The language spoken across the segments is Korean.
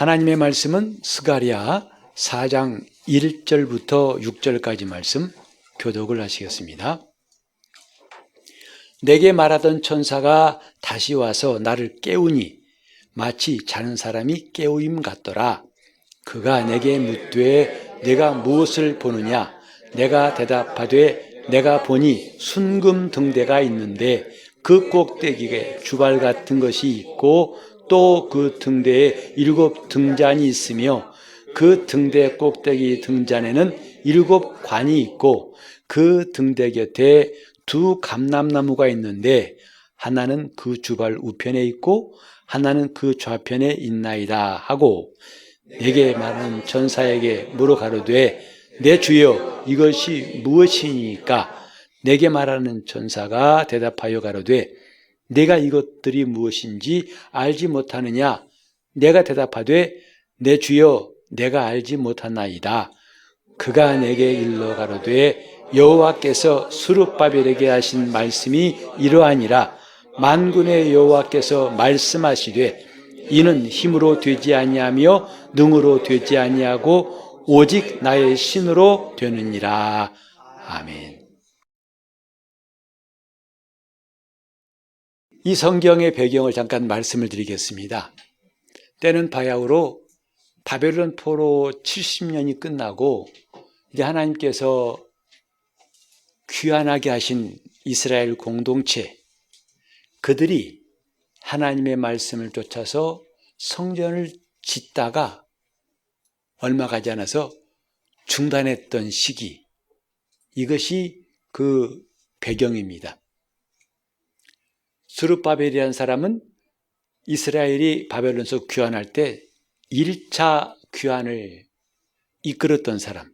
하나님의 말씀은 스가랴 4장 1절부터 6절까지 말씀 교독을 하시겠습니다. 내게 말하던 천사가 다시 와서 나를 깨우니 마치 자는 사람이 깨우임 같더라. 그가 내게 묻되 내가 무엇을 보느냐? 내가 대답하되 내가 보니 순금 등대가 있는데 그 꼭대기에 주발 같은 것이 있고 또 그 등대에 7 등잔이 있으며 그 등대 꼭대기 등잔에는 7 관이 있고 그 등대 곁에 2 감람나무가 있는데 하나는 그 주발 우편에 있고 하나는 그 좌편에 있나이다 하고 내게 말하는 천사에게 물어 가로되 내 주여 이것이 무엇이니까? 내게 말하는 천사가 대답하여 가로되 내가 이것들이 무엇인지 알지 못하느냐? 내가 대답하되 내 주여 내가 알지 못하나이다. 그가 내게 일러 가로되 여호와께서 스룹바벨에게 하신 말씀이 이러하니라. 만군의 여호와께서 말씀하시되 이는 힘으로 되지 아니하며 능으로 되지 아니하고 오직 나의 신으로 되느니라. 아멘. 이 성경의 배경을 잠깐 말씀을 드리겠습니다. 때는 바야흐로 바벨론 포로 70년이 끝나고 이제 하나님께서 귀환하게 하신 이스라엘 공동체, 그들이 하나님의 말씀을 쫓아서 성전을 짓다가 얼마 가지 않아서 중단했던 시기, 이것이 그 배경입니다. 스룹바벨이라는 사람은 이스라엘이 바벨론에서 귀환할 때 1차 귀환을 이끌었던 사람,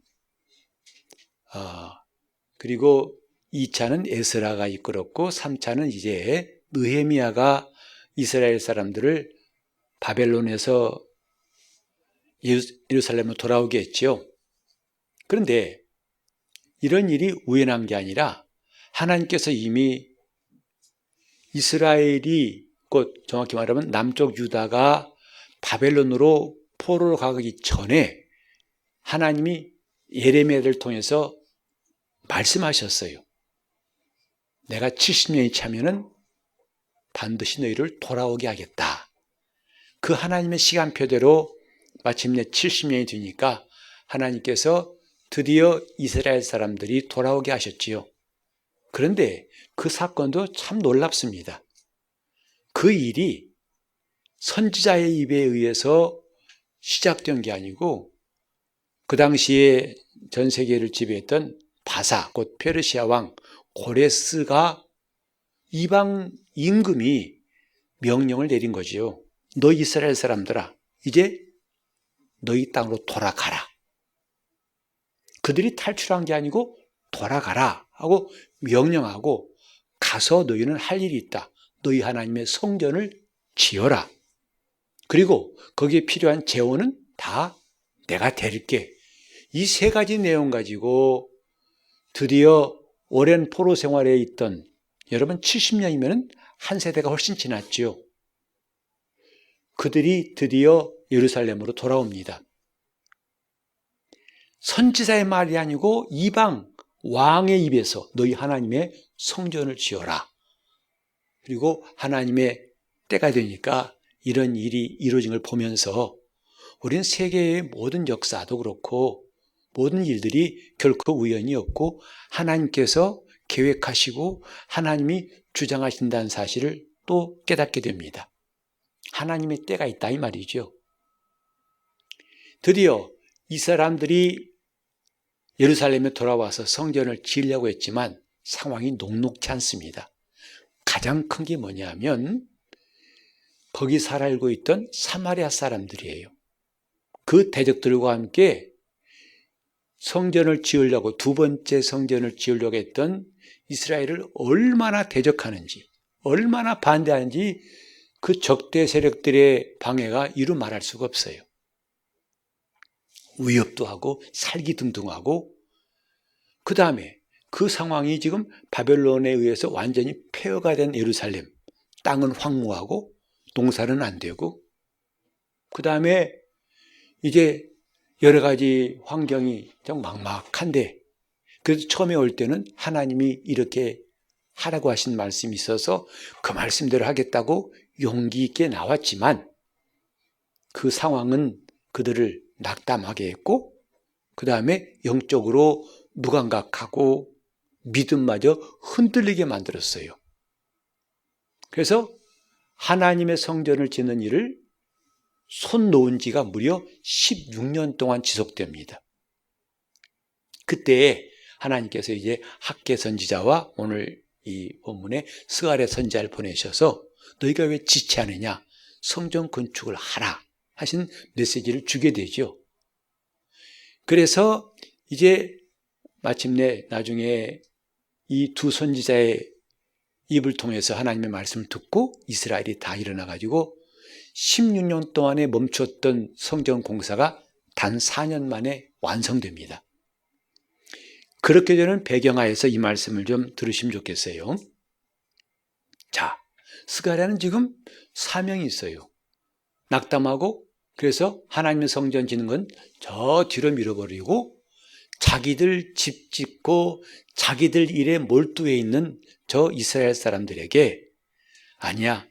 그리고 2차는 에스라가 이끌었고 3차는 이제 느헤미야가 이스라엘 사람들을 바벨론에서 예루살렘으로 돌아오게 했죠. 그런데 이런 일이 우연한 게 아니라 하나님께서 이미 이스라엘이 곧 정확히 말하면 남쪽 유다가 바벨론으로 포로로 가기 전에 하나님이 예레미야를 통해서 말씀하셨어요. 내가 70년이 차면은 반드시 너희를 돌아오게 하겠다. 그 하나님의 시간표대로 마침내 70년이 되니까 하나님께서 드디어 이스라엘 사람들이 돌아오게 하셨지요. 그런데 그 사건도 참 놀랍습니다. 그 일이 선지자의 입에 의해서 시작된 게 아니고 그 당시에 전 세계를 지배했던 바사, 곧 페르시아 왕 고레스가 이방 임금이 명령을 내린 거지요. 너 이스라엘 사람들아, 이제 너희 땅으로 돌아가라. 그들이 탈출한 게 아니고 돌아가라 하고 명령하고 가서 너희는 할 일이 있다. 너희 하나님의 성전을 지어라. 그리고 거기에 필요한 재원은 다 내가 드릴게. 이 3가지 내용 가지고 드디어 오랜 포로 생활에 있던, 여러분 70년이면 한 세대가 훨씬 지났지요. 그들이 드디어 예루살렘으로 돌아옵니다. 선지자의 말이 아니고 이방 왕의 입에서 너희 하나님의 성전을 지어라. 그리고 하나님의 때가 되니까 이런 일이 이루어진 걸 보면서 우리는 세계의 모든 역사도 그렇고 모든 일들이 결코 우연이 없고 하나님께서 계획하시고 하나님이 주장하신다는 사실을 또 깨닫게 됩니다. 하나님의 때가 있다 이 말이죠. 드디어 이 사람들이 예루살렘에 돌아와서 성전을 지으려고 했지만 상황이 녹록지 않습니다. 가장 큰 게 뭐냐면 거기 살고 있던 사마리아 사람들이에요. 그 대적들과 함께 성전을 지으려고, 2번째 성전을 지으려고 했던 이스라엘을 얼마나 대적하는지, 얼마나 반대하는지 그 적대 세력들의 방해가 이루 말할 수가 없어요. 위협도 하고 살기등등하고, 그 다음에 그 상황이 지금 바벨론에 의해서 완전히 폐허가 된 예루살렘, 땅은 황무하고 농사는 안 되고, 그 다음에 이제 여러 가지 환경이 좀 막막한데, 그래도 처음에 올 때는 하나님이 이렇게 하라고 하신 말씀이 있어서 그 말씀대로 하겠다고 용기 있게 나왔지만, 그 상황은 그들을 낙담하게 했고, 그 다음에 영적으로 무감각하고 믿음마저 흔들리게 만들었어요. 그래서 하나님의 성전을 짓는 일을 손 놓은 지가 무려 16년 동안 지속됩니다. 그때 하나님께서 이제 학개 선지자와 오늘 이 본문에 스가랴 선지자를 보내셔서 너희가 왜 지체하느냐, 성전 건축을 하라 하신 메시지를 주게 되죠. 그래서 이제 마침내 나중에 이 두 선지자의 입을 통해서 하나님의 말씀을 듣고 이스라엘이 다 일어나가지고 16년 동안에 멈췄던 성전 공사가 단 4년 만에 완성됩니다. 그렇게 되는 배경하에서 이 말씀을 좀 들으시면 좋겠어요. 자, 스가랴는 지금 사명이 있어요. 낙담하고, 그래서 하나님의 성전 짓는 건 저 뒤로 밀어버리고 자기들 집 짓고 자기들 일에 몰두해 있는 저 이스라엘 사람들에게, 아니야,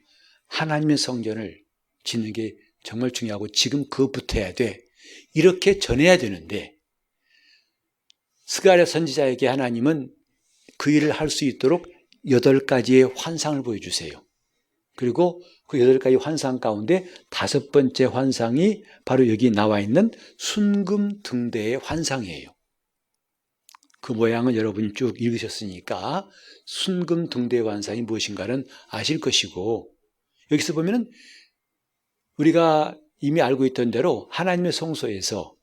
하나님의 성전을 짓는 게 정말 중요하고 지금 그것부터 해야 돼, 이렇게 전해야 되는데, 스가랴 선지자에게 하나님은 그 일을 할 수 있도록 8가지의 환상을 보여주세요. 그리고 그 8가지 환상 가운데 5번째 환상이 바로 여기 나와 있는 순금 등대의 환상이에요. 그 모양은 여러분이 쭉 읽으셨으니까 순금 등대의 환상이 무엇인가는 아실 것이고, 여기서 보면은 우리가 이미 알고 있던 대로 하나님의 성소에서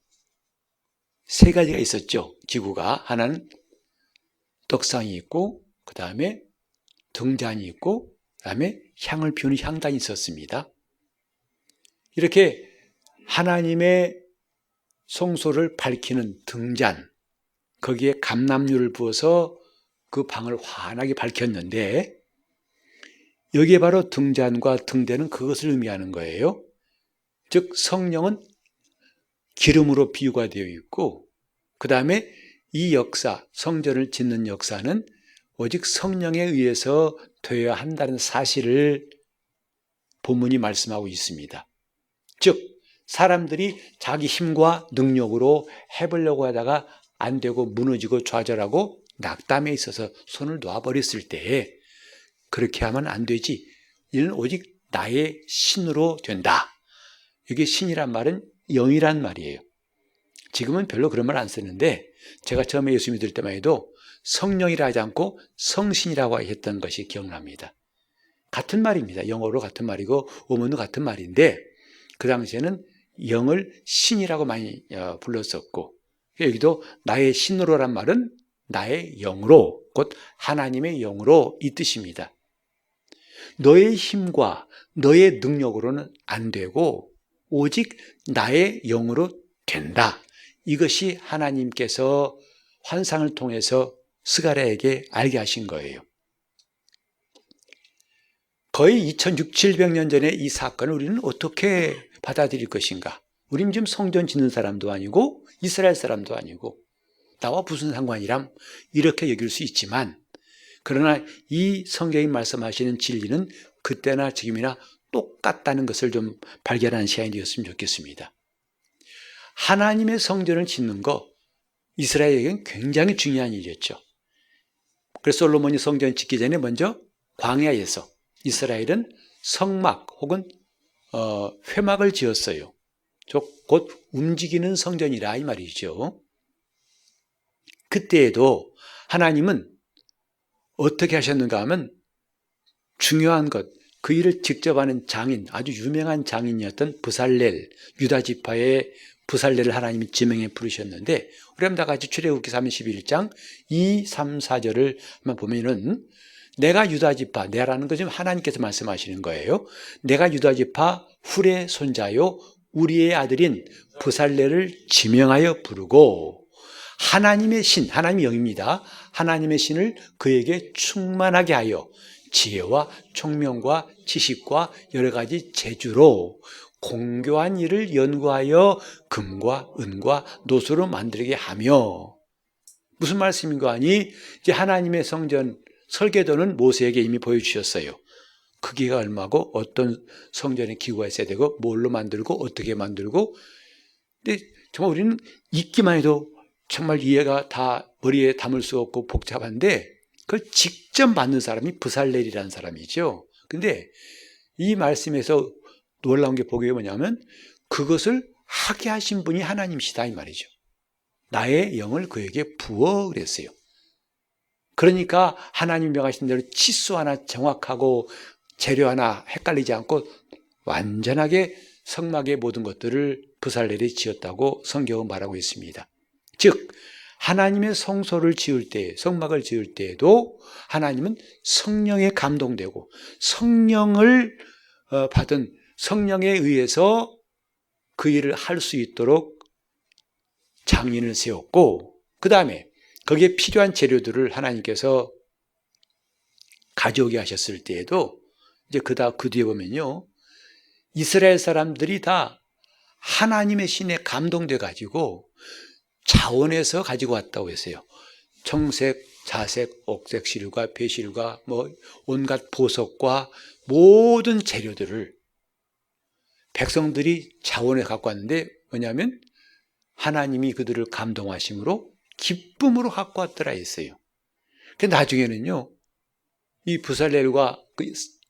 3가지가 있었죠. 기구가. 하나는 떡상이 있고, 그 다음에 등잔이 있고, 그 다음에 향을 피우는 향단이 있었습니다. 이렇게 하나님의 성소를 밝히는 등잔, 거기에 감람유를 부어서 그 방을 환하게 밝혔는데, 여기에 바로 등잔과 등대는 그것을 의미하는 거예요. 즉 성령은 기름으로 비유가 되어 있고, 그 다음에 이 역사, 성전을 짓는 역사는 오직 성령에 의해서 되어야 한다는 사실을 본문이 말씀하고 있습니다. 즉 사람들이 자기 힘과 능력으로 해보려고 하다가 안 되고 무너지고 좌절하고 낙담에 있어서 손을 놔버렸을 때, 그렇게 하면 안 되지, 이는 오직 나의 신으로 된다. 여기 신이란 말은 영이란 말이에요. 지금은 별로 그런 말 안 쓰는데, 제가 처음에 예수 믿을 때만 해도 성령이라 하지 않고 성신이라고 했던 것이 기억납니다. 같은 말입니다. 영어로 같은 말이고 원문도 같은 말인데, 그 당시에는 영을 신이라고 많이 불렀었고, 여기도 나의 신으로란 말은 나의 영으로, 곧 하나님의 영으로 이 뜻입니다. 너의 힘과 너의 능력으로는 안 되고 오직 나의 영으로 된다. 이것이 하나님께서 환상을 통해서 스가랴에게 알게 하신 거예요. 거의 2600년 전에 이 사건을 우리는 어떻게 받아들일 것인가? 우리는 지금 성전 짓는 사람도 아니고 이스라엘 사람도 아니고 나와 무슨 상관이람, 이렇게 여길 수 있지만, 그러나 이 성경이 말씀하시는 진리는 그때나 지금이나 똑같다는 것을 좀 발견하는 시간이 되었으면 좋겠습니다. 하나님의 성전을 짓는 거 이스라엘에게는 굉장히 중요한 일이었죠. 그래서 솔로몬이 성전을 짓기 전에 먼저 광야에서 이스라엘은 성막 혹은 회막을 지었어요. 곧 움직이는 성전이라 이 말이죠. 그때에도 하나님은 어떻게 하셨는가 하면, 중요한 것, 그 일을 직접 하는 장인, 아주 유명한 장인이었던 브살렐, 유다 지파의 브살렐을 하나님이 지명해 부르셨는데, 우리 한번 다 같이 출애굽기 31장 2, 3, 4절을 한번 보면은, 내가 유다 지파, 내라는 거 지금 하나님께서 말씀하시는 거예요. 내가 유다 지파 훌의 손자요 우리의 아들인 브살렐을 지명하여 부르고, 하나님의 신, 하나님의 영입니다. 하나님의 신을 그에게 충만하게 하여 지혜와 총명과 지식과 여러 가지 재주로 공교한 일을 연구하여 금과 은과 노소로 만들게 하며, 무슨 말씀인가 하니 이제 하나님의 성전 설계도는 모세에게 이미 보여주셨어요. 크기가 얼마고 어떤 성전의 기구가 있어야 되고 뭘로 만들고 어떻게 만들고. 근데 정말 우리는 읽기만 해도 정말 이해가 다 머리에 담을 수 없고 복잡한데 그걸 직접 만든 사람이 브살렐이라는 사람이죠. 근데 이 말씀에서 놀라운 게 보기에 뭐냐면 그것을 하게 하신 분이 하나님이시다 이 말이죠. 나의 영을 그에게 부어 그랬어요. 그러니까 하나님 명하신 대로 치수 하나 정확하고 재료 하나 헷갈리지 않고 완전하게 성막의 모든 것들을 브살렐이 지었다고 성경은 말하고 있습니다. 즉 하나님의 성소를 지을 때, 성막을 지을 때에도 하나님은 성령에 감동되고 성령을 받은 성령에 의해서 그 일을 할 수 있도록 장인을 세웠고, 그 다음에 거기에 필요한 재료들을 하나님께서 가져오게 하셨을 때에도 이제 그 뒤에 보면요, 이스라엘 사람들이 다 하나님의 신에 감동돼 가지고 자원해서 가지고 왔다고 했어요. 청색, 자색, 옥색 실과 배실과 뭐 온갖 보석과 모든 재료들을 백성들이 자원해 갖고 왔는데 뭐냐면 하나님이 그들을 감동하심으로 기쁨으로 갖고 왔더라 했어요. 근데 나중에는요, 이 브살렐과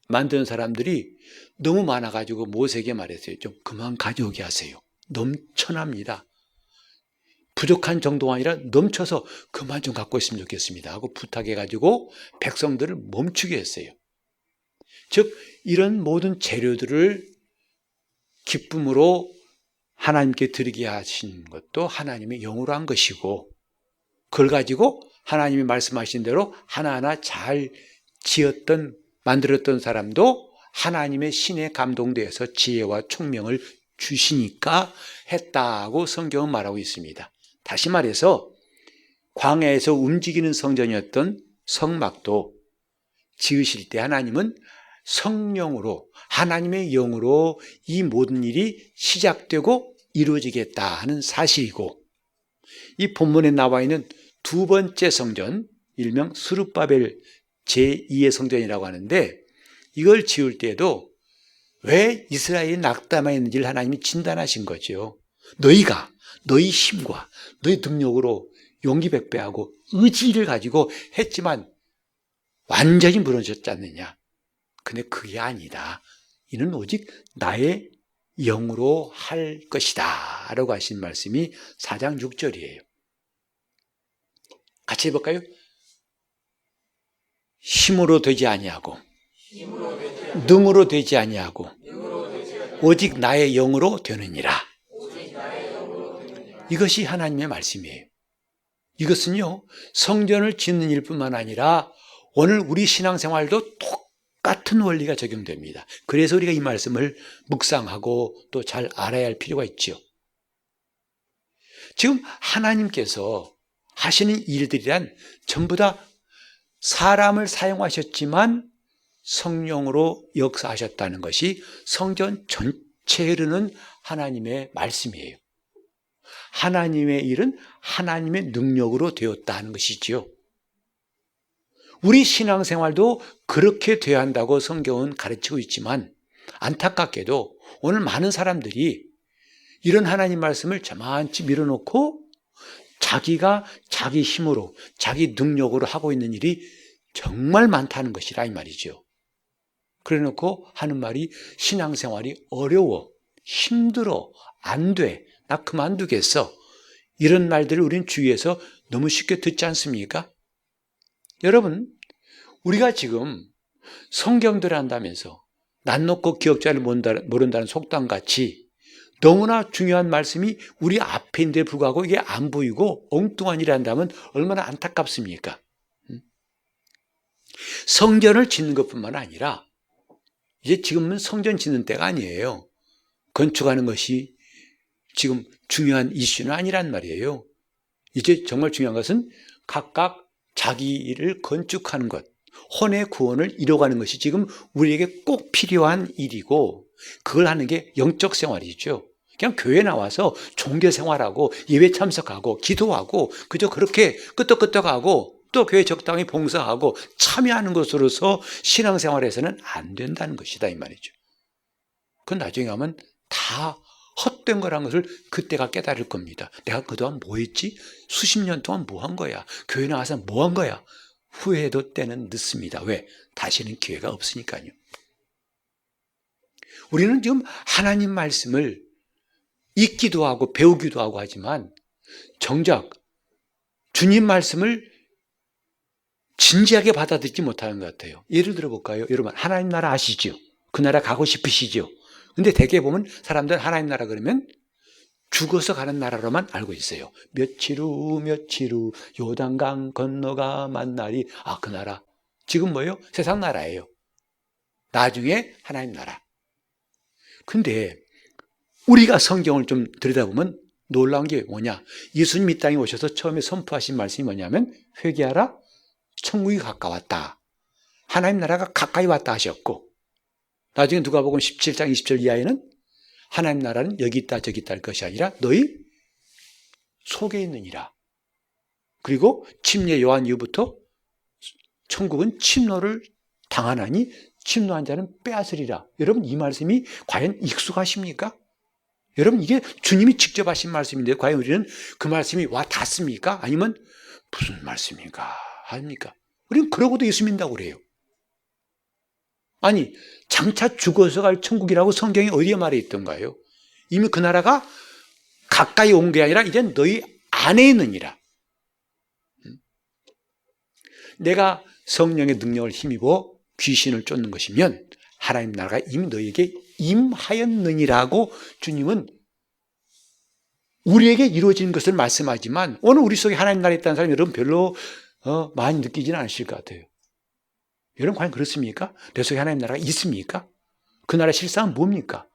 만드는 사람들이 너무 많아가지고 모세에게 말했어요. 좀 그만 가져오게 하세요. 넘쳐납니다. 부족한 정도가 아니라 넘쳐서 그만 좀 갖고 있으면 좋겠습니다 하고 부탁해가지고 백성들을 멈추게 했어요. 즉 이런 모든 재료들을 기쁨으로 하나님께 드리게 하신 것도 하나님의 영으로 한 것이고, 그걸 가지고 하나님이 말씀하신 대로 하나하나 잘 만들었던 사람도 하나님의 신에 감동되어서 지혜와 총명을 주시니까 했다고 성경은 말하고 있습니다. 다시 말해서 광야에서 움직이는 성전이었던 성막도 지으실 때 하나님은 성령으로, 하나님의 영으로 이 모든 일이 시작되고 이루어지겠다 하는 사실이고, 이 본문에 나와 있는 두 번째 성전, 일명 스룹바벨 제2의 성전이라고 하는데, 이걸 지을 때에도 왜 이스라엘이 낙담했는지를 하나님이 진단하신 거죠. 너희 힘과 너희 능력으로 용기 백배하고 의지를 가지고 했지만 완전히 무너졌지 않느냐. 근데 그게 아니다. 이는 오직 나의 영으로 할 것이다 라고 하신 말씀이 4장 6절이에요. 같이 해볼까요? 힘으로 되지 아니하고 능으로 되지 아니하고 오직 나의 영으로 되느니라. 이것이 하나님의 말씀이에요. 이것은요, 성전을 짓는 일뿐만 아니라 오늘 우리 신앙생활도 똑같은 원리가 적용됩니다. 그래서 우리가 이 말씀을 묵상하고 또 잘 알아야 할 필요가 있죠. 지금 하나님께서 하시는 일들이란 전부 다 사람을 사용하셨지만 성령으로 역사하셨다는 것이 성전 전체에 흐르는 하나님의 말씀이에요. 하나님의 일은 하나님의 능력으로 되었다는 것이지요. 우리 신앙생활도 그렇게 되어야 한다고 성경은 가르치고 있지만 안타깝게도 오늘 많은 사람들이 이런 하나님 말씀을 저만치 밀어놓고 자기가 자기 힘으로 자기 능력으로 하고 있는 일이 정말 많다는 것이라 이 말이죠. 그래놓고 하는 말이 신앙생활이 어려워, 힘들어, 안 돼, 나 그만두겠어, 이런 말들을 우리는 주위에서 너무 쉽게 듣지 않습니까? 여러분, 우리가 지금 성경들을 한다면서 난 놓고 기억자를 모른다는 속담같이 너무나 중요한 말씀이 우리 앞에 있는데 불구하고 이게 안 보이고 엉뚱한 일을 한다면 얼마나 안타깝습니까? 성전을 짓는 것뿐만 아니라 이제 지금은 성전 짓는 때가 아니에요. 건축하는 것이 지금 중요한 이슈는 아니란 말이에요. 이제 정말 중요한 것은 각각 자기 일을 건축하는 것, 혼의 구원을 이뤄가는 것이 지금 우리에게 꼭 필요한 일이고, 그걸 하는 게 영적 생활이죠. 그냥 교회 나와서 종교 생활하고 예배 참석하고 기도하고 그저 그렇게 끄떡끄떡하고 또 교회 적당히 봉사하고 참여하는 것으로서 신앙생활에서는 안 된다는 것이다 이 말이죠. 그건 나중에 가면 다 헛된 거란 것을 그때가 깨달을 겁니다. 내가 그동안 뭐 했지? 수십 년 동안 뭐 한 거야? 교회 나와서 뭐 한 거야? 후회도 때는 늦습니다. 왜? 다시는 기회가 없으니까요. 우리는 지금 하나님 말씀을 읽기도 하고 배우기도 하고 하지만 정작 주님 말씀을 진지하게 받아들이지 못하는 것 같아요. 예를 들어볼까요? 여러분 하나님 나라 아시죠? 그 나라 가고 싶으시죠? 근데 대개 보면 사람들 하나님 나라 그러면 죽어서 가는 나라로만 알고 있어요. 며칠 후 요단강 건너가 만나리. 아, 그 나라. 지금 뭐예요? 세상 나라예요. 나중에 하나님 나라. 근데 우리가 성경을 좀 들여다보면 놀라운 게 뭐냐? 예수님 이 땅에 오셔서 처음에 선포하신 말씀이 뭐냐면 회개하라, 천국이 가까웠다. 하나님 나라가 가까이 왔다 하셨고 나중에 누가복음 17장 20절 이하에는 하나님 나라는 여기 있다 저기 있다 할 것이 아니라 너희 속에 있느니라. 그리고 침례 요한 이후부터 천국은 침노를 당하나니 침노한 자는 빼앗으리라. 여러분 이 말씀이 과연 익숙하십니까? 여러분 이게 주님이 직접 하신 말씀인데 과연 우리는 그 말씀이 와 닿습니까? 아니면 무슨 말씀입니까? 합니까? 우리는 그러고도 예수 믿는다고 그래요. 아니 장차 죽어서 갈 천국이라고 성경에 어디에 말해 있던가요? 이미 그 나라가 가까이 온 게 아니라 이젠 너희 안에 있느니라. 내가 성령의 능력을 힘입어 귀신을 쫓는 것이면 하나님 나라가 이미 너희에게 임하였느니라고 주님은 우리에게 이루어진 것을 말씀하지만 오늘 우리 속에 하나님 나라에 있다는 사람이 여러분 별로 많이 느끼지는 않으실 것 같아요. 여러분 과연 그렇습니까? 내 속에 하나님 나라가 있습니까? 그 나라의 실상은 뭡니까?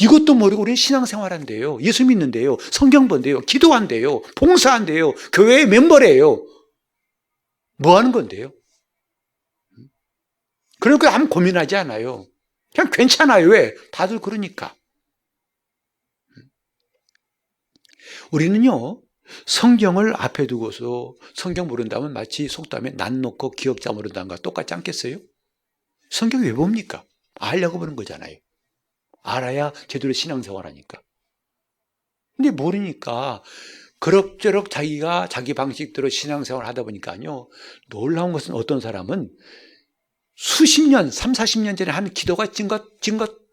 이것도 모르고 우리는 신앙생활한대요. 예수 믿는데요. 성경 본대요. 기도한대요. 봉사한대요. 교회의 멤버래요. 뭐 하는 건데요? 그러니까 아무 고민하지 않아요. 그냥 괜찮아요. 왜? 다들 그러니까. 우리는요, 성경을 앞에 두고서 성경 모른다면 마치 속담에 난 놓고 기억자 모른다는 것과 똑같지 않겠어요? 성경 왜 봅니까? 알려고 보는 거잖아요. 알아야 제대로 신앙생활 하니까. 근데 모르니까 그럭저럭 자기가 자기 방식대로 신앙생활 하다 보니까요, 놀라운 것은 어떤 사람은 수십 년, 3, 40년 전에 한 기도가 진 것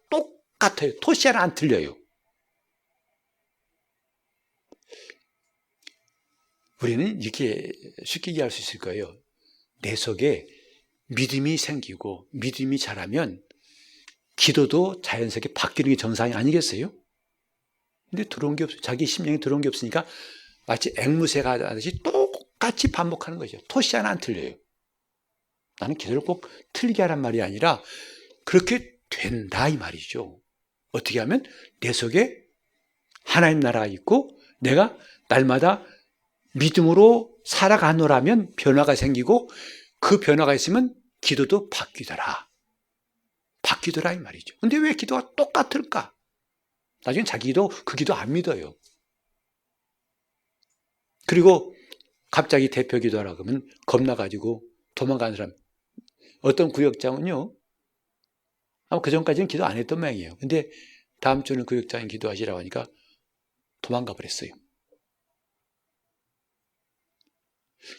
똑같아요. 토시 하나 안 틀려요. 우리는 이렇게 쉽게 이해할 수 있을 거예요. 내 속에 믿음이 생기고 믿음이 자라면 기도도 자연스럽게 바뀌는 게 정상이 아니겠어요? 근데 들어온 게 없어요. 자기 심령에 들어온 게 없으니까 마치 앵무새가 하듯이 똑같이 반복하는 거죠. 토시 하나 안 틀려요. 나는 기도를 꼭 틀리게 하란 말이 아니라 그렇게 된다 이 말이죠. 어떻게 하면 내 속에 하나님 나라가 있고 내가 날마다 믿음으로 살아가노라면 변화가 생기고 그 변화가 있으면 기도도 바뀌더라. 바뀌더라 이 말이죠. 근데 왜 기도가 똑같을까? 나중에 자기 기도 그 기도 안 믿어요. 그리고 갑자기 대표 기도하라 그러면 겁나가지고 도망가는 사람. 어떤 구역장은요. 아마 그전까지는 기도 안 했던 모양이에요. 근데 다음 주는 구역장이 기도하시라고 하니까 도망가 버렸어요.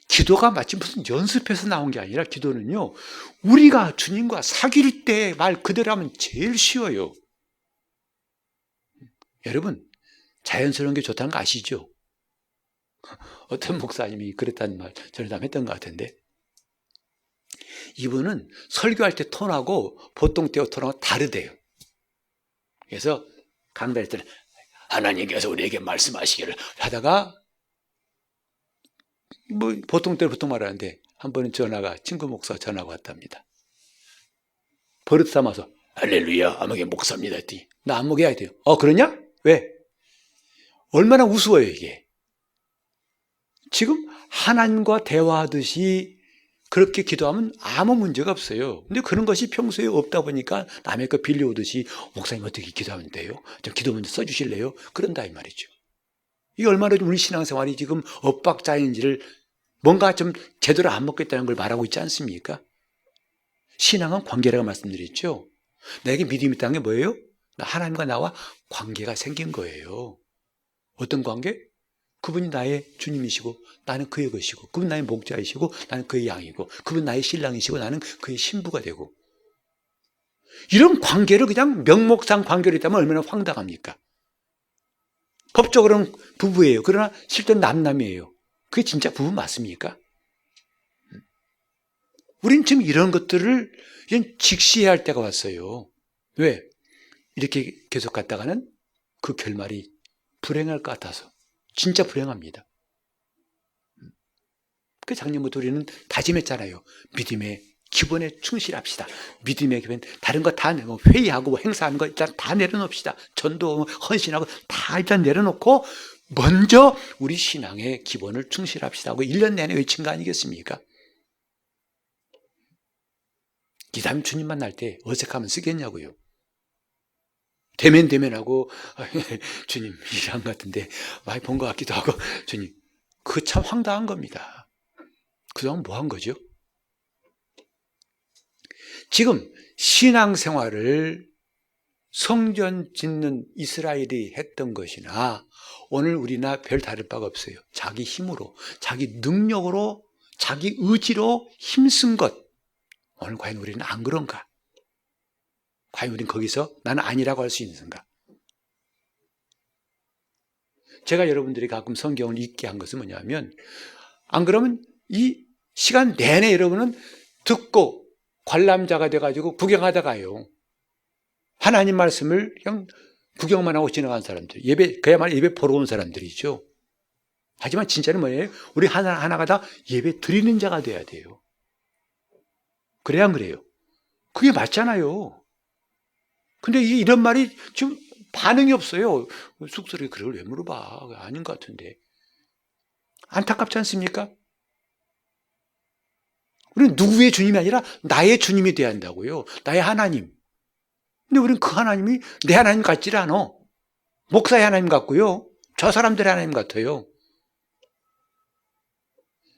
기도가 마치 무슨 연습해서 나온 게 아니라 기도는요. 우리가 주님과 사귈 때 말 그대로 하면 제일 쉬워요. 여러분 자연스러운 게 좋다는 거 아시죠? 어떤 목사님이 그랬다는 말 전에도 했던 것 같은데 이분은 설교할 때 톤하고 보통 때 톤하고 다르대요. 그래서 강단에 때는 하나님께서 우리에게 말씀하시기를 하다가 뭐 보통 때로 보통 말하는데 한 번은 전화가 친구 목사가 전화가 왔답니다. 버릇 삼아서 할렐루야 아무개 목사입니다 했더니 나 안 먹여야 돼요. 그러냐? 왜? 얼마나 우스워요 이게. 지금 하나님과 대화하듯이 그렇게 기도하면 아무 문제가 없어요. 근데 그런 것이 평소에 없다 보니까 남의 거 빌려오듯이 목사님 어떻게 기도하면 돼요? 좀 기도 문제 써주실래요? 그런다 이 말이죠. 이게 얼마나 우리 신앙생활이 지금 엇박자인지를 뭔가 좀 제대로 안 먹겠다는 걸 말하고 있지 않습니까? 신앙은 관계라고 말씀드렸죠. 내게 믿음이 있다는 게 뭐예요? 하나님과 나와 관계가 생긴 거예요. 어떤 관계? 그분이 나의 주님이시고 나는 그의 것이고, 그분 나의 목자이시고 나는 그의 양이고, 그분 나의 신랑이시고 나는 그의 신부가 되고, 이런 관계를 그냥 명목상 관계로 있다면 얼마나 황당합니까? 법적으로는 부부예요. 그러나 실제는 남남이에요. 그게 진짜 부부 맞습니까? 우린 지금 이런 것들을 직시해야 할 때가 왔어요. 왜? 이렇게 계속 갔다가는 그 결말이 불행할 것 같아서. 진짜 불행합니다. 그 작년부터 우리는 다짐했잖아요. 믿음의 기본에 충실합시다. 믿음의 기본, 다른 거 다 회의하고 행사하는 거 일단 다 내려놓읍시다. 전도, 헌신하고 다 일단 내려놓고 먼저 우리 신앙의 기본을 충실합시다 하고 1년 내내 외친 거 아니겠습니까? 이 다음 주님 만날 때 어색하면 쓰겠냐고요. 대면하고 주님 일한 것 같은데 많이 본 것 같기도 하고 주님, 그거 참 황당한 겁니다. 그동안 뭐 한 거죠? 지금 신앙생활을 성전 짓는 이스라엘이 했던 것이나 오늘 우리나 별 다를 바가 없어요. 자기 힘으로, 자기 능력으로, 자기 의지로 힘쓴 것. 오늘 과연 우리는 안 그런가? 과연 우리는 거기서 나는 아니라고 할 수 있는가? 제가 여러분들이 가끔 성경을 읽게 한 것은 뭐냐면, 안 그러면 이 시간 내내 여러분은 듣고 관람자가 돼가지고 구경하다가요, 하나님 말씀을 그냥 구경만 하고 지나간 사람들, 예배, 그야말로 예배 보러 온 사람들이죠. 하지만 진짜는 뭐예요? 우리 하나하나가 다 예배 드리는 자가 돼야 돼요. 그래야 안 그래요? 그게 맞잖아요. 근데 이런 말이 지금 반응이 없어요. 쑥스럽게 그걸 왜 물어봐? 아닌 것 같은데. 안타깝지 않습니까? 우리는 누구의 주님이 아니라 나의 주님이 돼야 한다고요. 나의 하나님. 근데 우리는 그 하나님이 내 하나님 같지를 않아. 목사의 하나님 같고요. 저 사람들의 하나님 같아요.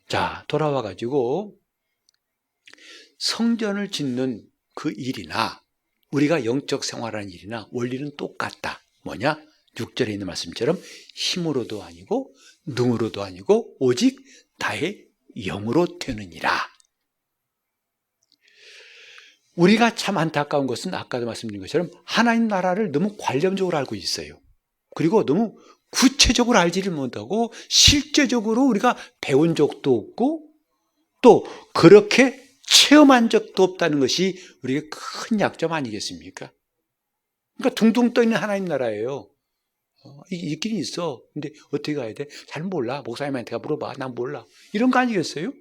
자, 돌아와가지고 성전을 짓는 그 일이나 우리가 영적 생활하는 일이나 원리는 똑같다. 뭐냐? 6절에 있는 말씀처럼 힘으로도 아니고 능으로도 아니고 오직 나의 영으로 되느니라. 우리가 참 안타까운 것은 아까도 말씀드린 것처럼 하나님 나라를 너무 관념적으로 알고 있어요. 그리고 너무 구체적으로 알지를 못하고 실제적으로 우리가 배운 적도 없고 또 그렇게 체험한 적도 없다는 것이 우리의 큰 약점 아니겠습니까? 그러니까 둥둥 떠 있는 하나님 나라예요. 있긴 있어. 근데 어떻게 가야 돼? 잘 몰라. 목사님한테 물어봐. 난 몰라. 이런 거 아니겠어요?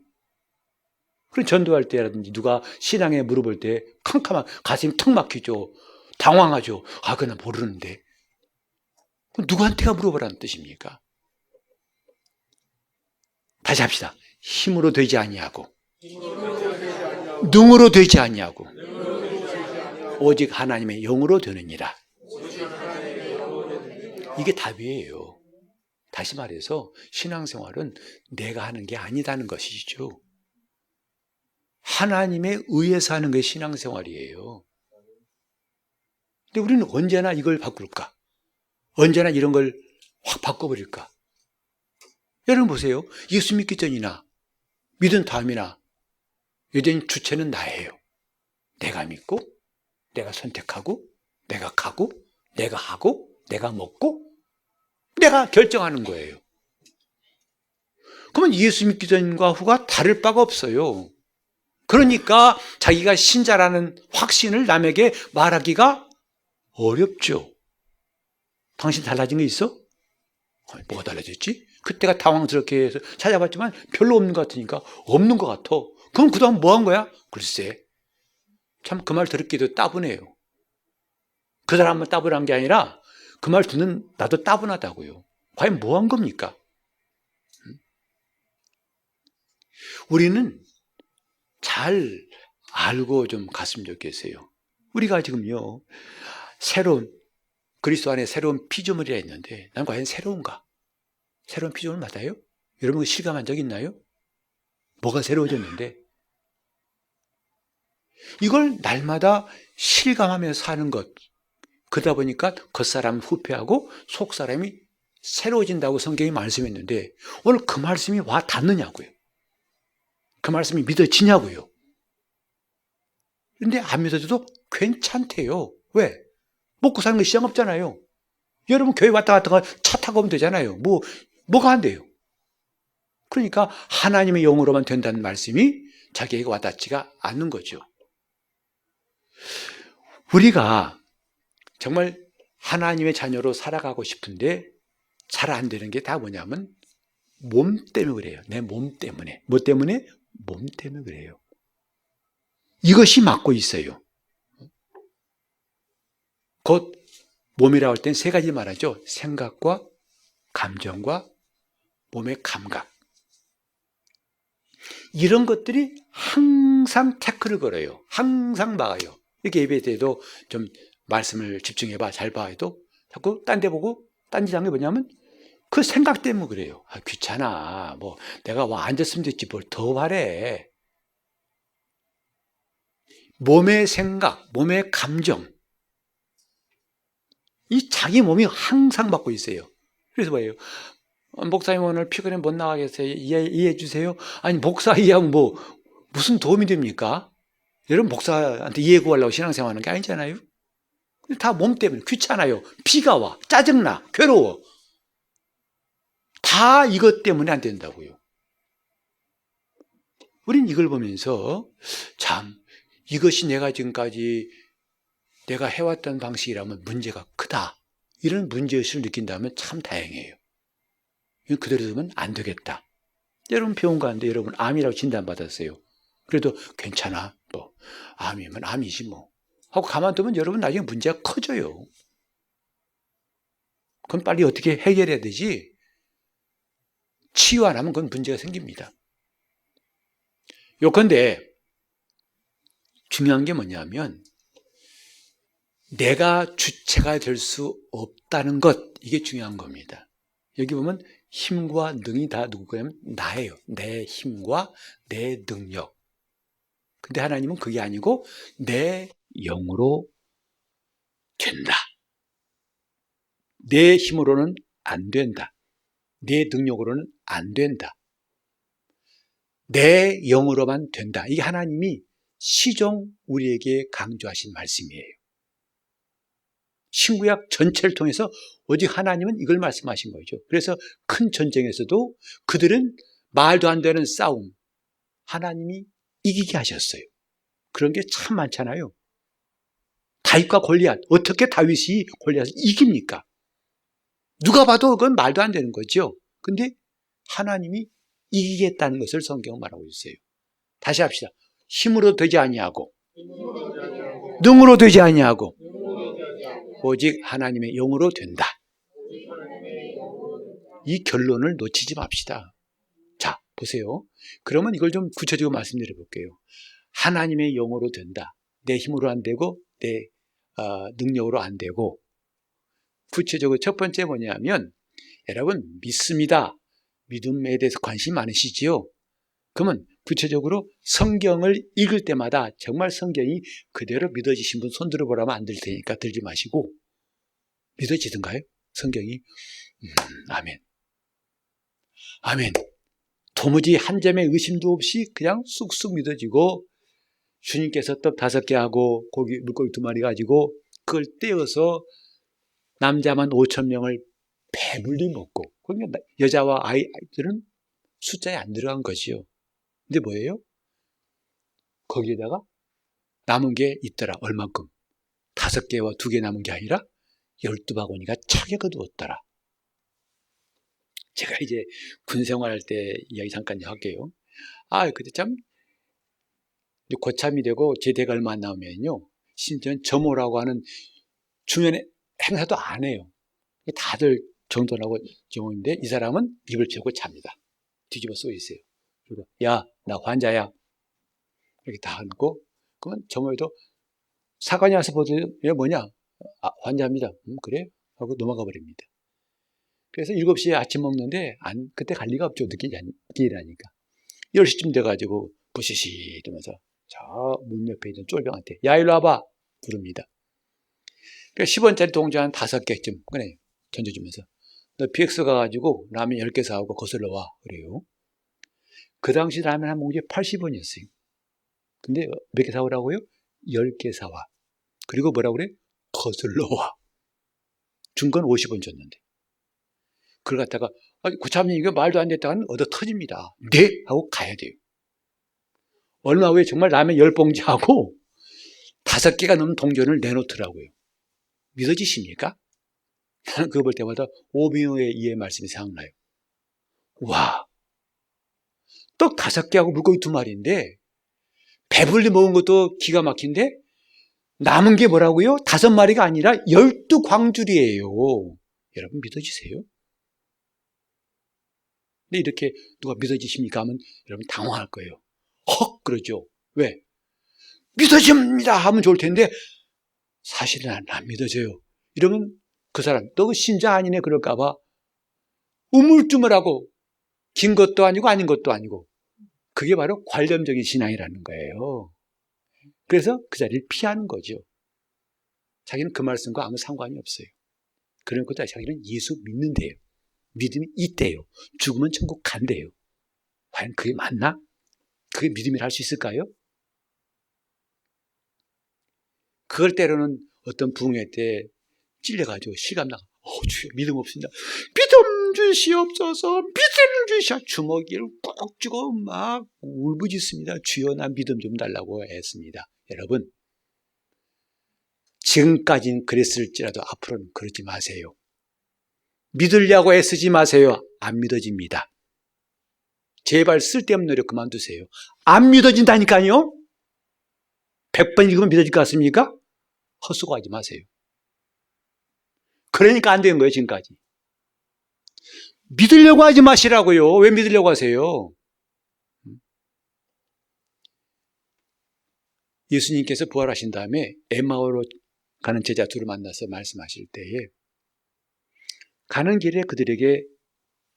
그럼 전도할 때라든지 누가 신앙에 물어볼 때 캄캄한 가슴이 턱 막히죠. 당황하죠. 아, 그건 나 모르는데. 그럼 누구한테가 물어보라는 뜻입니까? 다시 합시다. 힘으로 되지 아니하고 능으로 되지 아니하고 오직 하나님의 영으로 되느니라. 이게 답이에요. 다시 말해서 신앙생활은 내가 하는 게 아니다는 것이죠. 하나님에 의해서 하는 게 신앙생활이에요. 근데 우리는 언제나 이걸 바꿀까? 언제나 이런 걸 확 바꿔버릴까? 여러분 보세요. 예수 믿기 전이나 믿은 다음이나 여전히 주체는 나예요. 내가 믿고 내가 선택하고 내가 가고 내가 하고 내가 먹고 내가 결정하는 거예요. 그러면 예수 믿기 전과 후가 다를 바가 없어요. 그러니까 자기가 신자라는 확신을 남에게 말하기가 어렵죠. 당신 달라진 게 있어? 뭐가 달라졌지? 그때가 당황스럽게 해서 찾아봤지만 별로 없는 것 같으니까 없는 것 같아. 그럼 그동안 뭐 한 거야? 글쎄, 참 그 말 들었기도 따분해요. 그 사람만 따분한 게 아니라 그 말 듣는 나도 따분하다고요. 과연 뭐 한 겁니까? 우리는 잘 알고 좀 갔으면 좋겠어요. 우리가 지금요, 새로운, 그리스도 안에 새로운 피조물이라 했는데, 난 과연 새로운가? 새로운 피조물 맞아요? 여러분 실감한 적 있나요? 뭐가 새로워졌는데? 이걸 날마다 실감하면서 사는 것. 그러다 보니까 겉사람은 후패하고 속사람이 새로워진다고 성경이 말씀했는데, 오늘 그 말씀이 와 닿느냐고요. 그 말씀이 믿어지냐고요. 그런데 안 믿어져도 괜찮대요. 왜? 먹고 사는 거 시장 없잖아요. 여러분 교회 왔다 갔다 차 타고 오면 되잖아요. 뭐가 안 돼요? 그러니까 하나님의 영으로만 된다는 말씀이 자기에게 와닿지가 않는 거죠. 우리가 정말 하나님의 자녀로 살아가고 싶은데 잘 안 되는 게 다 뭐냐면 몸 때문에 그래요. 내 몸 때문에. 뭐 때문에? 몸 때문에 그래요. 이것이 막고 있어요. 곧 몸이라고 할 땐 세 가지 말하죠. 생각과 감정과 몸의 감각. 이런 것들이 항상 태클을 걸어요. 항상 막아요. 이렇게 예배 때도 좀 말씀을 집중해봐, 잘 봐 해도 자꾸 딴 데 보고 딴짓 하는 게 뭐냐면 그 생각 때문에 그래요. 아, 귀찮아. 뭐 내가 와 앉았으면 됐지 뭘 더 바래. 몸의 생각, 몸의 감정. 이 자기 몸이 항상 받고 있어요. 그래서 뭐예요? 목사님 오늘 피곤해 못 나가겠어요. 이해해 주세요. 아니 목사 이해하면 뭐 무슨 도움이 됩니까? 여러분 목사한테 이해 구하려고 신앙생활하는 게 아니잖아요. 다 몸 때문에 귀찮아요. 비가 와. 짜증나. 괴로워. 다 이것 때문에 안 된다고요. 우린 이걸 보면서 참 이것이 내가 지금까지 내가 해왔던 방식이라면 문제가 크다. 이런 문제의식을 느낀다면 참 다행이에요. 이건 그대로 두면 안 되겠다. 여러분 병원 가는데 여러분 암이라고 진단받았어요. 그래도 괜찮아. 뭐 암이면 암이지 뭐. 하고 가만두면 여러분 나중에 문제가 커져요. 그건 빨리 어떻게 해결해야 되지? 치유 안 하면 그건 문제가 생깁니다. 요컨대 중요한 게 뭐냐면 내가 주체가 될 수 없다는 것, 이게 중요한 겁니다. 여기 보면 힘과 능이 다 누구냐면 나예요. 내 힘과 내 능력. 근데 하나님은 그게 아니고 내 영으로 된다. 내 힘으로는 안 된다. 내 능력으로는 안 된다. 내 영으로만 된다. 이게 하나님이 시종 우리에게 강조하신 말씀이에요. 신구약 전체를 통해서 오직 하나님은 이걸 말씀하신 거죠. 그래서 큰 전쟁에서도 그들은 말도 안 되는 싸움, 하나님이 이기게 하셨어요. 그런 게 참 많잖아요. 다윗과 골리앗, 어떻게 다윗이 골리앗을 이깁니까? 누가 봐도 그건 말도 안 되는 거죠. 근데 하나님이 이기겠다는 것을 성경은 말하고 있어요. 다시 합시다. 힘으로 되지 아니하고 능으로 되지 아니하고 오직 하나님의 영으로 된다. 이 결론을 놓치지 맙시다. 자, 보세요. 그러면 이걸 좀 구체적으로 말씀드려 볼게요. 하나님의 영으로 된다. 내 힘으로 안 되고 내 능력으로 안 되고. 구체적으로 첫 번째 뭐냐면 여러분 믿습니다. 믿음에 대해서 관심 많으시지요? 그러면 구체적으로 성경을 읽을 때마다 정말 성경이 그대로 믿어지신 분 손 들어보라면 안 될 테니까 들지 마시고 믿어지던가요? 성경이? 아멘. 아멘. 도무지 한 점의 의심도 없이 그냥 쑥쑥 믿어지고 주님께서 떡 5개 하고 고기 물고기 2마리 가지고 그걸 떼어서 남자만 5,000명을 배불리 먹고 그러니까 여자와 아이들은 숫자에 안 들어간 거지요. 근데 뭐예요? 거기에다가 남은 게 있더라. 얼만큼? 5개와 2개 남은 게 아니라 12바구니가 차게 거두었더라. 제가 이제 군 생활할 때 이야기 잠깐 할게요. 그때 참 고참이 되고 제대가 얼마 안 나오면요. 심지어 점호라고 하는 중요한 행사도 안 해요. 다들 정돈하고 정호인데 이 사람은 입을 채우고 잡니다. 뒤집어 써 있어요. 그리고 야, 나 환자야. 이렇게 다 하고, 그러면 정오에도 사관이 와서 보더니 얘 뭐냐? 환자입니다. 그래? 하고 넘어가 버립니다. 그래서 7시에 아침 먹는데 그때 갈 리가 없죠. 늦게 일하니까. 10시쯤 돼가지고 부시시 이러면서 저 문 옆에 있는 쫄병한테 야 일로 와봐 부릅니다. 그래서 10원짜리 동전 한 5개쯤 그래 던져주면서 너 PX 가가지고 라면 10개 사오고 거슬러 와 그래요. 그 당시 라면 한 봉지에 80원이었어요. 근데 몇 개 사오라고요? 10개 사와. 그리고 뭐라고 그래? 거슬러 와. 준 건 50원 줬는데. 그걸 갖다가 고참님 이거 말도 안 됐다가는 얻어 터집니다. 네? 하고 가야 돼요. 얼마 후에 정말 라면 10봉지 하고 5개가 넘는 동전을 내놓더라고요. 믿어지십니까? 나는 그거 볼 때마다 오병이어의 이의 말씀이 생각나요. 와, 떡 5개하고 물고기 2마리인데 배불리 먹은 것도 기가 막힌데 남은 게 뭐라고요? 5마리가 아니라 12광줄이에요. 여러분 믿어지세요? 근데 이렇게 누가 믿어지십니까? 하면 여러분 당황할 거예요. 헉 그러죠. 왜? 믿어집니다 하면 좋을 텐데 사실은 안 믿어져요. 이러면 그 사람 너 신자 아니네 그럴까 봐 우물쭈물하고 긴 것도 아니고 아닌 것도 아니고 그게 바로 관념적인 신앙이라는 거예요. 그래서 그 자리를 피하는 거죠. 자기는 그 말씀과 아무 상관이 없어요. 그러니까 자기는 예수 믿는데요. 믿음이 있대요. 죽으면 천국 간대요. 과연 그게 맞나? 그게 믿음이라 할 수 있을까요? 그걸 때로는 어떤 부흥회 때 찔려가지고 실감나가 주여 믿음 없습니다. 믿음 주시옵소서 믿음 주시옵소서 주먹이를 꾹 쥐고 막 울부짖습니다. 주여 나 믿음 좀 달라고 했습니다. 여러분 지금까지는 그랬을지라도 앞으로는 그러지 마세요. 믿으려고 애쓰지 마세요. 안 믿어집니다. 제발 쓸데없는 노력 그만두세요. 안 믿어진다니까요. 100번 읽으면 믿어질 것 같습니까? 헛수고하지 마세요. 그러니까 안 되는 거예요 지금까지. 믿으려고 하지 마시라고요. 왜 믿으려고 하세요? 예수님께서 부활하신 다음에 엠마오로 가는 제자 둘을 만나서 말씀하실 때에 가는 길에 그들에게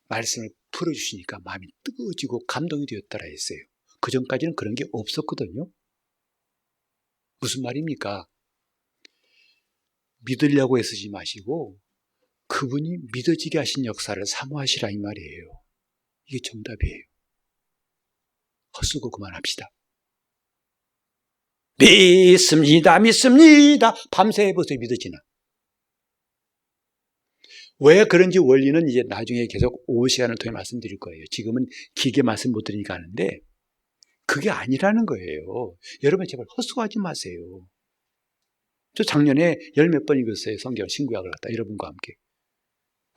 말씀을 풀어주시니까 마음이 뜨거워지고 감동이 되었다라 했어요. 그 전까지는 그런 게 없었거든요. 무슨 말입니까? 믿으려고 애쓰지 마시고 그분이 믿어지게 하신 역사를 사모하시라 이 말이에요. 이게 정답이에요. 헛수고 그만합시다. 믿습니다. 믿습니다. 밤새 해보세요. 믿어지나. 왜 그런지 원리는 이제 나중에 계속 오후 시간을 통해 말씀드릴 거예요. 지금은 길게 말씀 못 드리니까 하는데 그게 아니라는 거예요. 여러분 제발 헛수고하지 마세요. 저 작년에 10몇 번 읽었어요. 성경 신구약을 갖다 여러분과 함께.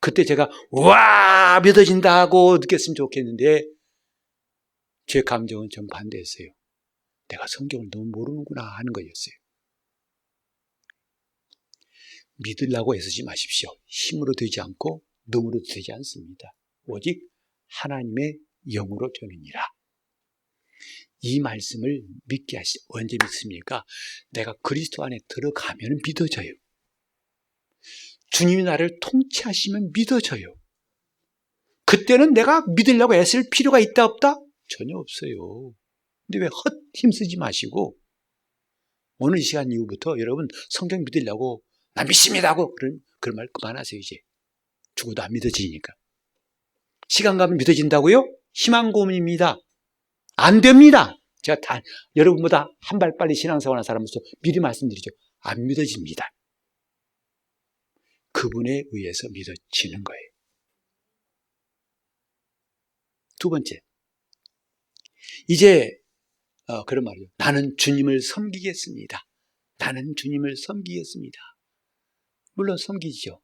그때 제가 와 믿어진다고 느꼈으면 좋겠는데 제 감정은 정반대였어요. 내가 성경을 너무 모르는구나 하는 거였어요. 믿으려고 애쓰지 마십시오. 힘으로 되지 않고 눈으로 되지 않습니다. 오직 하나님의 영으로 되느니라. 이 말씀을 믿게 하시. 언제 믿습니까? 내가 그리스도 안에 들어가면 믿어져요. 주님이 나를 통치하시면 믿어져요. 그때는 내가 믿으려고 애쓸 필요가 있다 없다? 전혀 없어요. 근데 왜 헛 힘쓰지 마시고 오늘 이 시간 이후부터 여러분 성경 믿으려고 나 믿습니다 하고 그런 말 그만하세요. 이제 죽어도 안 믿어지니까. 시간 가면 믿어진다고요? 희망 고문입니다. 안 됩니다. 제가 다 여러분보다 한 발 빨리 신앙생활하는 사람으로서 미리 말씀드리죠. 안 믿어집니다. 그분에 의해서 믿어지는 거예요. 두 번째, 이제 그런 말이죠. 나는 주님을 섬기겠습니다. 나는 주님을 섬기겠습니다. 물론 섬기죠.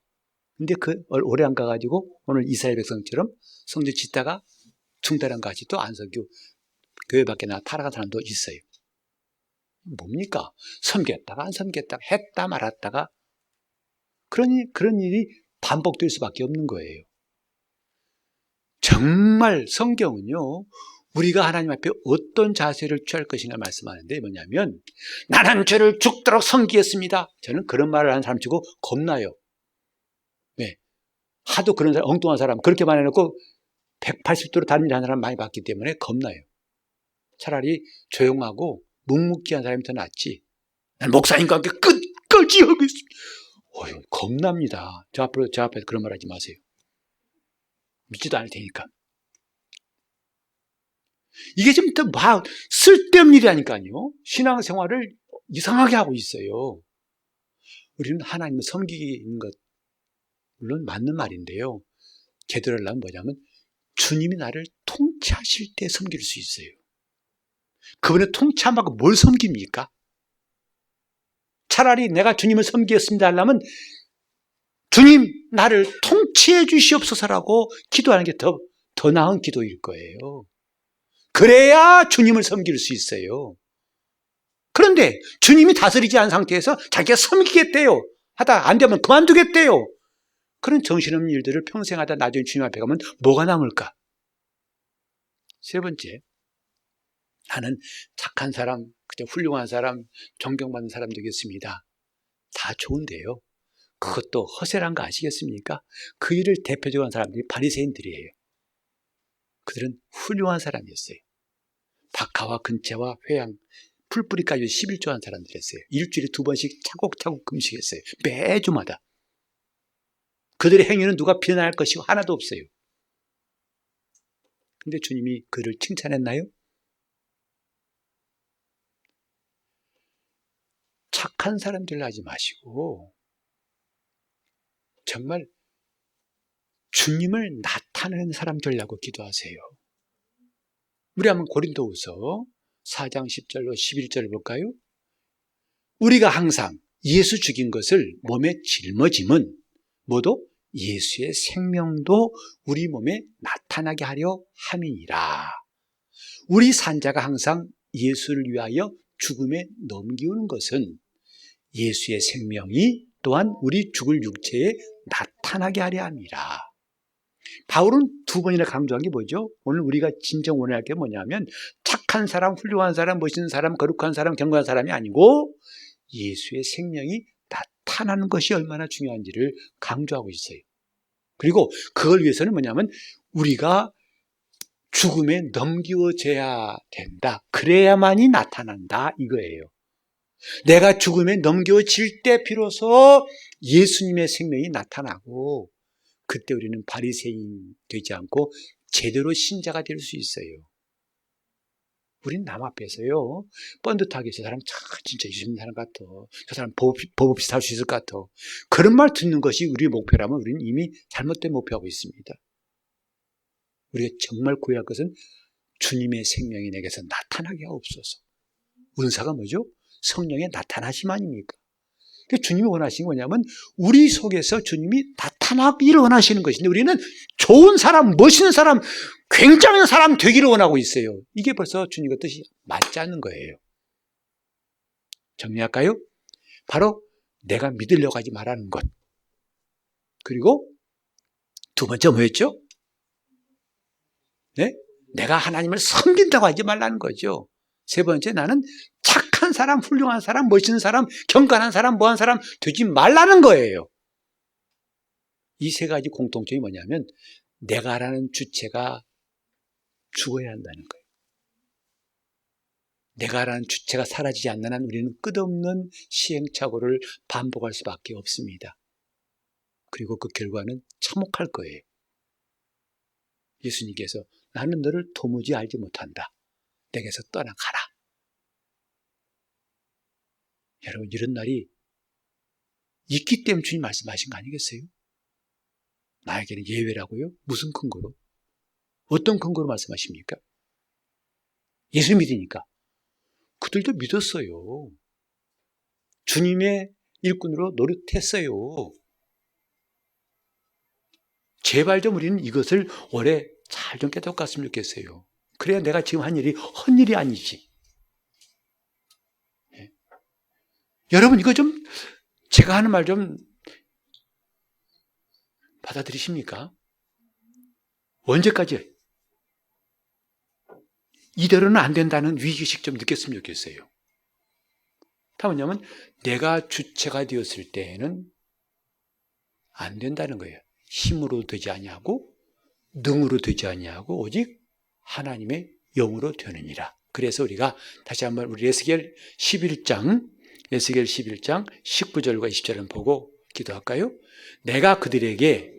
근데 오래 안 가가지고 오늘 이스라엘 백성처럼 성전 짓다가 중단한 같이 또 안 섬기고 교회 밖에 나 타락한 사람도 있어요. 뭡니까? 섬겼다가 안 섬겼다가 했다 말았다가 그런 일이 반복될 수밖에 없는 거예요. 정말 성경은요 우리가 하나님 앞에 어떤 자세를 취할 것인가 말씀하는데 뭐냐면 나는 주를 죽도록 섬기겠습니다. 저는 그런 말을 하는 사람 치고 겁나요. 네. 하도 그런 사람, 엉뚱한 사람 그렇게 말해놓고 180도로 다른 일 하는 사람 많이 봤기 때문에 겁나요. 차라리 조용하고 묵묵히한 사람이 더 낫지. 난 목사님과 함께 끝까지 하겠습니다. 겁납니다. 저 앞에서 그런 말 하지 마세요. 믿지도 않을 테니까. 이게 좀 더 쓸데없는 일이라니까요. 신앙생활을 이상하게 하고 있어요. 우리는 하나님을 섬기는 것 물론 맞는 말인데요. 제대로 하려면 뭐냐면 주님이 나를 통치하실 때 섬길 수 있어요. 그분의 통치 안 받고 뭘 섬깁니까? 차라리 내가 주님을 섬기겠습니다 하려면 주님 나를 통치해 주시옵소서라고 기도하는 게 더 나은 기도일 거예요. 그래야 주님을 섬길 수 있어요. 그런데 주님이 다스리지 않은 상태에서 자기가 섬기겠대요. 하다 안 되면 그만두겠대요. 그런 정신없는 일들을 평생 하다 나중에 주님 앞에 가면 뭐가 남을까? 세 번째, 나는 착한 사람, 그저 훌륭한 사람, 존경받는 사람 되겠습니다. 다 좋은데요. 그것도 허세란 거 아시겠습니까? 그 일을 대표적으로 한 사람들이 바리새인들이에요. 그들은 훌륭한 사람이었어요. 박하와 근채와 회양, 풀뿌리까지 11조 한 사람들이었어요. 일주일에 2번씩 차곡차곡 금식했어요. 매주마다. 그들의 행위는 누가 비난할 것이 하나도 없어요. 근데 주님이 그를 칭찬했나요? 착한 사람들 하지 마시고 정말 주님을 나타내는 사람 되려고 기도하세요. 우리 한번 고린도후서 4장 10절로 11절을 볼까요? 우리가 항상 예수 죽인 것을 몸에 짊어짐은 모두 예수의 생명도 우리 몸에 나타나게 하려 함이니라. 우리 산자가 항상 예수를 위하여 죽음에 넘기우는 것은 예수의 생명이 또한 우리 죽을 육체에 나타나게 하려 함이라. 바울은 2번이나 강조한 게 뭐죠? 오늘 우리가 진정 원할 게 뭐냐면 착한 사람, 훌륭한 사람, 멋있는 사람, 거룩한 사람, 경건한 사람이 아니고 예수의 생명이 나타나는 것이 얼마나 중요한지를 강조하고 있어요. 그리고 그걸 위해서는 뭐냐면 우리가 죽음에 넘겨져야 된다. 그래야만이 나타난다 이거예요. 내가 죽음에 넘겨질 때 비로소 예수님의 생명이 나타나고 그때 우리는 바리새인 되지 않고 제대로 신자가 될 수 있어요. 우린 남 앞에서요 뻔듯하게 저 사람 진짜 예수님 사람 같아, 저 사람 법 없이 살 수 있을 것 같아, 그런 말 듣는 것이 우리의 목표라면 우리는 이미 잘못된 목표하고 있습니다. 우리가 정말 구해야 할 것은 주님의 생명이 내게서 나타나게 하옵소서. 은사가 뭐죠? 성령의 나타나심 아닙니까? 주님이 원하시는 게 뭐냐면 우리 속에서 주님이 나타나기를 원하시는 것인데 우리는 좋은 사람, 멋있는 사람, 굉장한 사람 되기를 원하고 있어요. 이게 벌써 주님과 뜻이 맞지 않는 거예요. 정리할까요? 바로 내가 믿으려고 하지 말라는 것. 그리고 2번째 뭐였죠? 네? 내가 하나님을 섬긴다고 하지 말라는 거죠. 3번째, 나는 착한 사람, 훌륭한 사람, 멋있는 사람, 경건한 사람, 뭐한 사람 되지 말라는 거예요. 이 3가지 공통점이 뭐냐면 내가라는 주체가 죽어야 한다는 거예요. 내가라는 주체가 사라지지 않는 한 우리는 끝없는 시행착오를 반복할 수밖에 없습니다. 그리고 그 결과는 참혹할 거예요. 예수님께서 나는 너를 도무지 알지 못한다. 내게서 떠나가라. 여러분, 이런 날이 있기 때문에 주님 말씀하신 거 아니겠어요? 나에게는 예외라고요? 무슨 근거로? 어떤 근거로 말씀하십니까? 예수 믿으니까. 그들도 믿었어요. 주님의 일꾼으로 노릇했어요. 제발 좀 우리는 이것을 올해 잘 좀 깨닫고 갔으면 좋겠어요. 그래야 내가 지금 한 일이 헛일이 아니지. 네. 여러분, 이거 좀 제가 하는 말 좀 받아들이십니까? 언제까지? 이대로는 안 된다는 위기의식 좀 느꼈으면 좋겠어요. 뭐냐면 내가 주체가 되었을 때에는 안 된다는 거예요. 힘으로 되지 아니하고 능으로 되지 아니하고 오직 하나님의 영으로 되느니라. 그래서 우리가 다시 한번 우리 에스겔 11장 19절과 20절을 보고 기도할까요? 내가 그들에게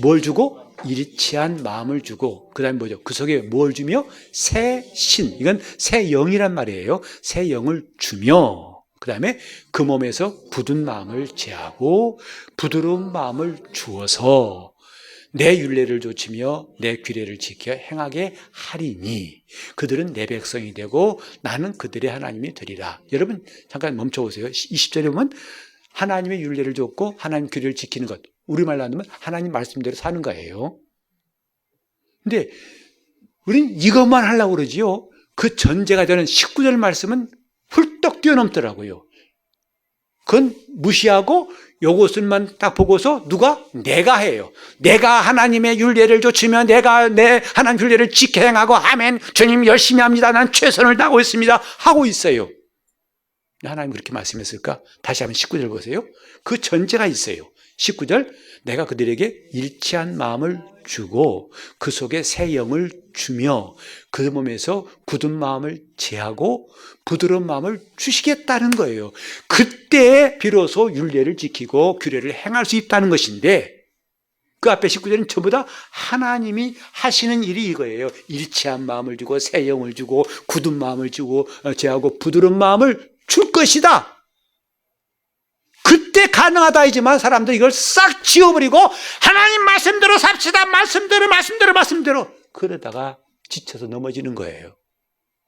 뭘 주고? 일치한 마음을 주고, 그 다음에 뭐죠? 그 속에 뭘 주며? 새 신, 이건 새 영이란 말이에요. 새 영을 주며, 그 다음에 그 몸에서 굳은 마음을 제하고 부드러운 마음을 주어서 내 율례를 좇으며 내 규례를 지켜 행하게 하리니 그들은 내 백성이 되고 나는 그들의 하나님이 되리라. 여러분 잠깐 멈춰보세요. 20절에 보면 하나님의 율례를 좇고 하나님 규례를 지키는 것, 우리말로 하면 하나님 말씀대로 사는 거예요. 근데 우린 이것만 하려고 그러지요. 그 전제가 되는 19절 말씀은 훌떡 뛰어넘더라고요. 그건 무시하고 요것을만 딱 보고서 누가? 내가 해요. 내가 하나님의 율례를 좇으며 내가 내 하나님 율례를 지켜 행하고 아멘, 주님 열심히 합니다. 난 최선을 다하고 있습니다. 하고 있어요. 하나님 그렇게 말씀했을까? 다시 한번 19절 보세요. 그 전제가 있어요. 19절, 내가 그들에게 일치한 마음을 주고 그 속에 새 영을 주며 그 몸에서 굳은 마음을 제하고 부드러운 마음을 주시겠다는 거예요. 그때 비로소 율례를 지키고 규례를 행할 수 있다는 것인데, 그 앞에 19절은 전부 다 하나님이 하시는 일이 이거예요. 일치한 마음을 주고 새 영을 주고 굳은 마음을 주고 제하고 부드러운 마음을 줄 것이다. 그때 가능하다 하지만 사람들이 이걸 싹 지워버리고 하나님 말씀대로 삽시다. 말씀대로 그러다가 지쳐서 넘어지는 거예요.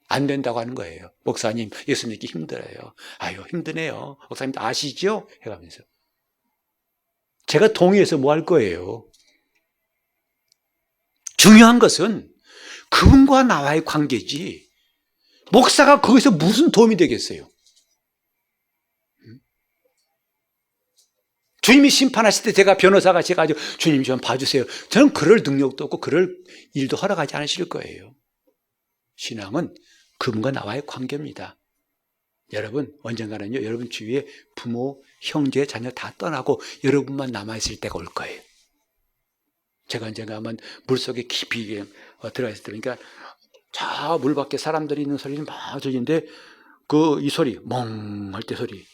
안 된다고 하는 거예요. 목사님, 예수 믿기 힘들어요. 아유, 힘드네요. 목사님도 아시죠? 해가면서. 제가 동의해서 뭐 할 거예요? 중요한 것은 그분과 나와의 관계지, 목사가 거기서 무슨 도움이 되겠어요? 주님이 심판하실 때 제가 변호사가 제가 주님 좀 봐주세요. 저는 그럴 능력도 없고 그럴 일도 허락하지 않으실 거예요. 신앙은 그분과 나와의 관계입니다. 여러분 언젠가는요, 여러분 주위에 부모, 형제, 자녀 다 떠나고 여러분만 남아있을 때가 올 거예요. 제가 언젠가 한번 물속에 깊이 들어가 있을 때, 그러니까 저 물 밖에 사람들이 있는 소리는 막 들리는데 이 소리, 멍 할 때 소리,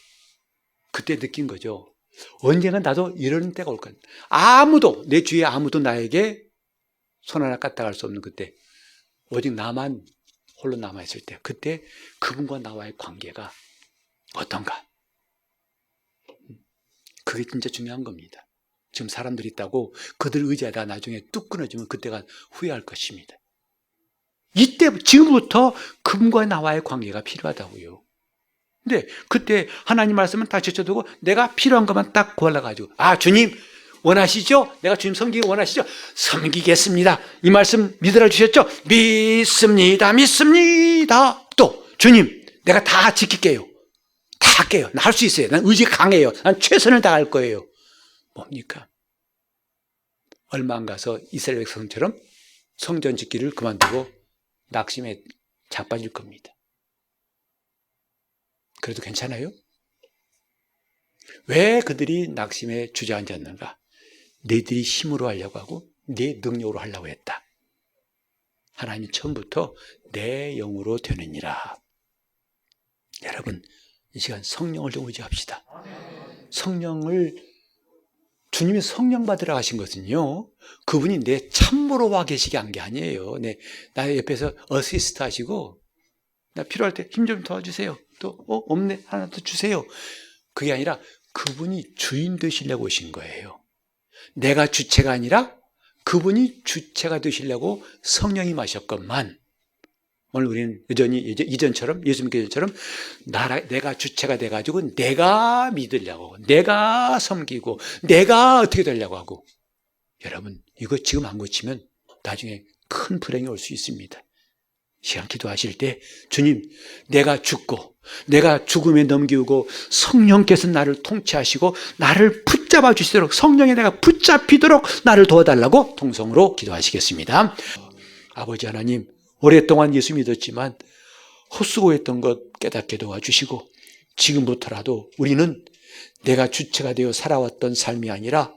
그때 느낀 거죠. 언젠가 나도 이런 때가 올 거야. 아무도, 내 주위에 아무도 나에게 손 하나 까딱할 수 없는 그때, 오직 나만 홀로 남아있을 때, 그때 그분과 나와의 관계가 어떤가? 그게 진짜 중요한 겁니다. 지금 사람들이 있다고 그들 의지하다 나중에 뚝 끊어지면 그때가 후회할 것입니다. 이때, 지금부터 그분과 나와의 관계가 필요하다고요. 근데 그때 하나님 말씀은 다 제쳐두고 내가 필요한 것만 딱 골라가지고, 아, 주님 원하시죠? 내가 주님 섬기기 원하시죠? 섬기겠습니다. 이 말씀 믿으라 주셨죠? 믿습니다. 또 주님 내가 다 지킬게요. 다 할게요. 나 할 수 있어요. 난 의지 강해요. 난 최선을 다할 거예요. 뭡니까? 얼마 안 가서 이스라엘 백성처럼 성전 짓기를 그만두고 낙심에 자빠질 겁니다. 그래도 괜찮아요? 왜 그들이 낙심에 주저앉았는가? 너희들이 힘으로 하려고 하고 내 능력으로 하려고 했다. 하나님이 처음부터 내 영으로 되느니라. 여러분 이 시간 성령을 좀 의지합시다. 주님이 성령 받으러 가신 것은요, 그분이 내 참모로 와 계시게 한 게 아니에요. 나 옆에서 어시스트 하시고 나 필요할 때 힘 좀 도와주세요. 또 없네, 하나 더 주세요. 그게 아니라 그분이 주인 되시려고 오신 거예요. 내가 주체가 아니라 그분이 주체가 되시려고 성령이 마셨건만, 오늘 우리는 여전히 이전처럼, 예수 믿기 전처럼 내가 주체가 돼가지고 내가 믿으려고, 내가 섬기고, 내가 어떻게 되려고 하고, 여러분 이거 지금 안 고치면 나중에 큰 불행이 올 수 있습니다. 시간 기도하실 때 주님, 내가 죽고 내가 죽음에 넘기고 성령께서 나를 통치하시고 나를 붙잡아 주시도록, 성령에 내가 붙잡히도록 나를 도와달라고 통성으로 기도하시겠습니다. 아버지 하나님, 오랫동안 예수 믿었지만 헛수고했던 것 깨닫게 도와주시고, 지금부터라도 우리는 내가 주체가 되어 살아왔던 삶이 아니라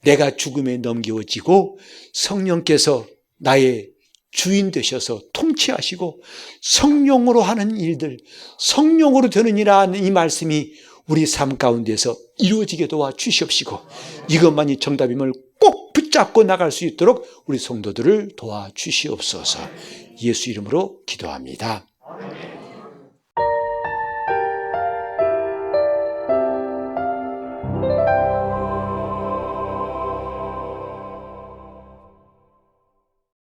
내가 죽음에 넘겨지고 성령께서 나의 주인 되셔서 통치하시고 성령으로 하는 일들, 성령으로 되는 일이라는 이 말씀이 우리 삶 가운데서 이루어지게 도와주시옵시고, 이것만이 정답임을 꼭 붙잡고 나갈 수 있도록 우리 성도들을 도와주시옵소서. 예수 이름으로 기도합니다.